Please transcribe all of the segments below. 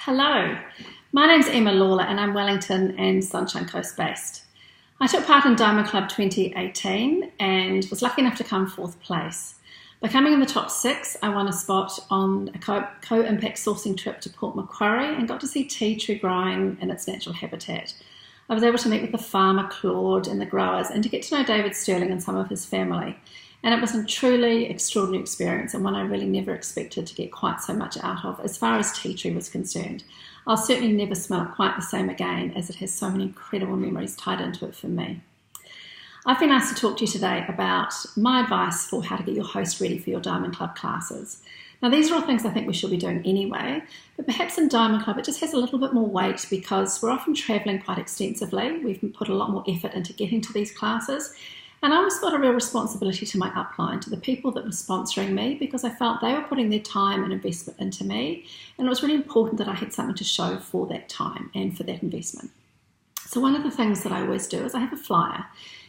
Hello, my name's Emma Lawler and I'm Wellington and Sunshine Coast based. I took part in Diamond Club 2018 and was lucky enough to come 4th place. By coming in the top 6, I won a spot on a co-impact sourcing trip to Port Macquarie and got to see tea tree growing in its natural habitat. I was able to meet with the farmer Claude and the growers and to get to know David Sterling and some of his family. And it was a truly extraordinary experience and one I really never expected to get quite so much out of as far as tea tree was concerned. I'll certainly never smell it quite the same again as it has so many incredible memories tied into it for me. I've been asked to talk to you today about my advice for how to get your host ready for your Diamond Club classes. Now these are all things I think we should be doing anyway, but perhaps in Diamond Club it just has a little bit more weight because we're often travelling quite extensively. We've put a lot more effort into getting to these classes. And I always felt a real responsibility to my upline, to the people that were sponsoring me, because I felt they were putting their time and investment into me. And it was really important that I had something to show for that time and for that investment. So one of the things that I always do is I have a flyer.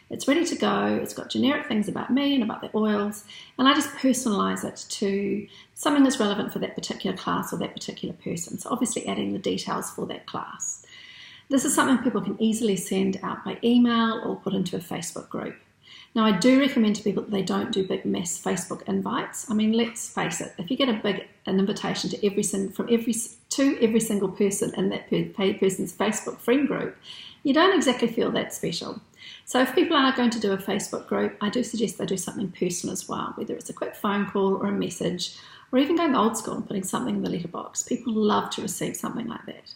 It's ready to go. It's got generic things about me and about the oils. And I just personalise it to something that's relevant for that particular class or that particular person. So obviously adding the details for that class. This is something people can easily send out by email or put into a Facebook group. Now, I do recommend to people that they don't do big mass Facebook invites. I mean, let's face it, if you get an invitation to every single person in that paid person's Facebook friend group, you don't exactly feel that special. So if people are going to do a Facebook group, I do suggest they do something personal as well, whether it's a quick phone call or a message, or even going old school and putting something in the letterbox. People love to receive something like that.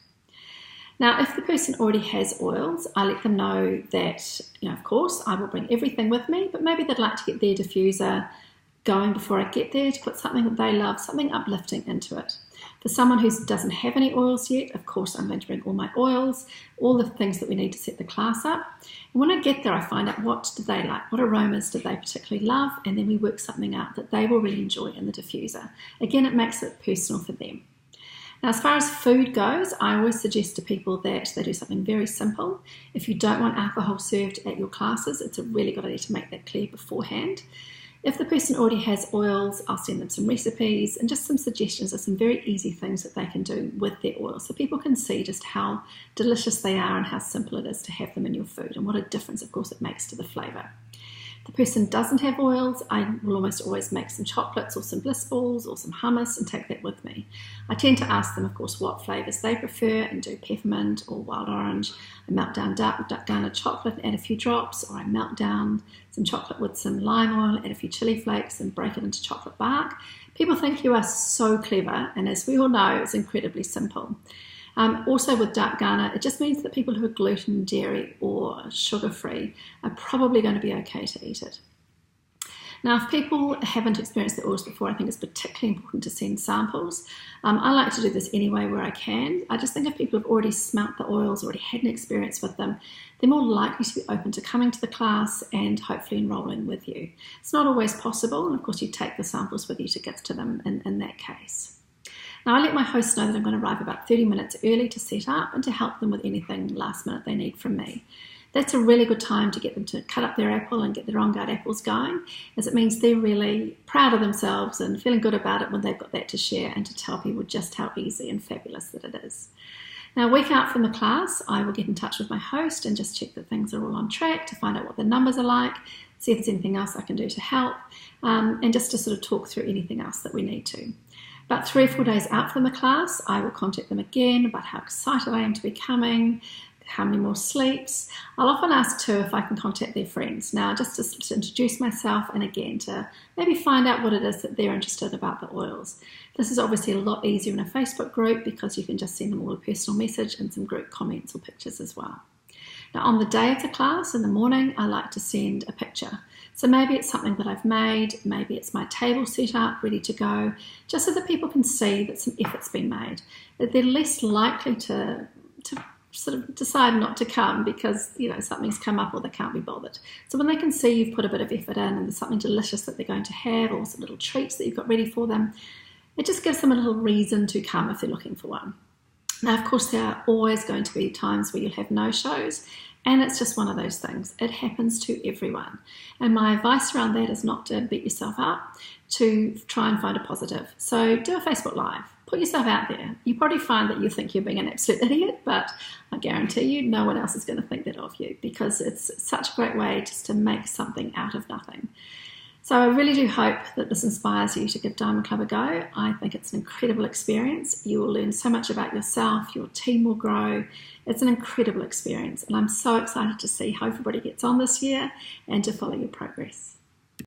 Now, if the person already has oils, I let them know that, of course, I will bring everything with me, but maybe they'd like to get their diffuser going before I get there to put something that they love, something uplifting into it. For someone who doesn't have any oils yet, of course, I'm going to bring all my oils, all the things that we need to set the class up. And when I get there, I find out what do they like, what aromas do they particularly love, and then we work something out that they will really enjoy in the diffuser. Again, it makes it personal for them. Now, as far as food goes, I always suggest to people that they do something very simple. If you don't want alcohol served at your classes, it's a really good idea to make that clear beforehand. If the person already has oils, I'll send them some recipes and just some suggestions of some very easy things that they can do with their oils so people can see just how delicious they are and how simple it is to have them in your food and what a difference, of course, it makes to the flavour. If the person doesn't have oils, I will almost always make some chocolates or some bliss balls or some hummus and take that with me. I tend to ask them, of course, what flavours they prefer and do peppermint or wild orange. I melt down dark garnet chocolate, add a few drops, or I melt down some chocolate with some lime oil, add a few chili flakes and break it into chocolate bark. People think you are so clever, and as we all know, it's incredibly simple. Also with dark garnet, it just means that people who are gluten, dairy or sugar-free are probably going to be okay to eat it. Now, if people haven't experienced the oils before, I think it's particularly important to send samples. I like to do this anyway where I can. I just think if people have already smelt the oils, already had an experience with them, they're more likely to be open to coming to the class and hopefully enrolling with you. It's not always possible, and of course you take the samples with you to give to them in that case. Now, I let my hosts know that I'm going to arrive about 30 minutes early to set up and to help them with anything last minute they need from me. That's a really good time to get them to cut up their apple and get their on-guard apples going, as it means they're really proud of themselves and feeling good about it when they've got that to share and to tell people just how easy and fabulous that it is. Now, a week out from the class, I will get in touch with my host and just check that things are all on track to find out what the numbers are like, see if there's anything else I can do to help, and just to sort of talk through anything else that we need to. About 3 or 4 days out from the class, I will contact them again about how excited I am to be coming, how many more sleeps. I'll often ask too if I can contact their friends. Now, just to introduce myself and again to maybe find out what it is that they're interested about the oils. This is obviously a lot easier in a Facebook group because you can just send them all a personal message and some group comments or pictures as well. Now, on the day of the class in the morning, I like to send a picture. So maybe it's something that I've made, maybe it's my table set up, ready to go, just so that people can see that some effort's been made. That they're less likely to sort of decide not to come because, something's come up or they can't be bothered. So when they can see you've put a bit of effort in and there's something delicious that they're going to have or some little treats that you've got ready for them, it just gives them a little reason to come if they're looking for one. Now, of course, there are always going to be times where you'll have no-shows, and it's just one of those things. It happens to everyone. And my advice around that is not to beat yourself up, to try and find a positive. So do a Facebook Live. put yourself out there. You probably find that you think you're being an absolute idiot, but I guarantee you no one else is going to think that of you, because it's such a great way just to make something out of nothing. So I really do hope that this inspires you to give Diamond Club a go. I think it's an incredible experience. You will learn so much about yourself, your team will grow. It's an incredible experience, and I'm so excited to see how everybody gets on this year and to follow your progress.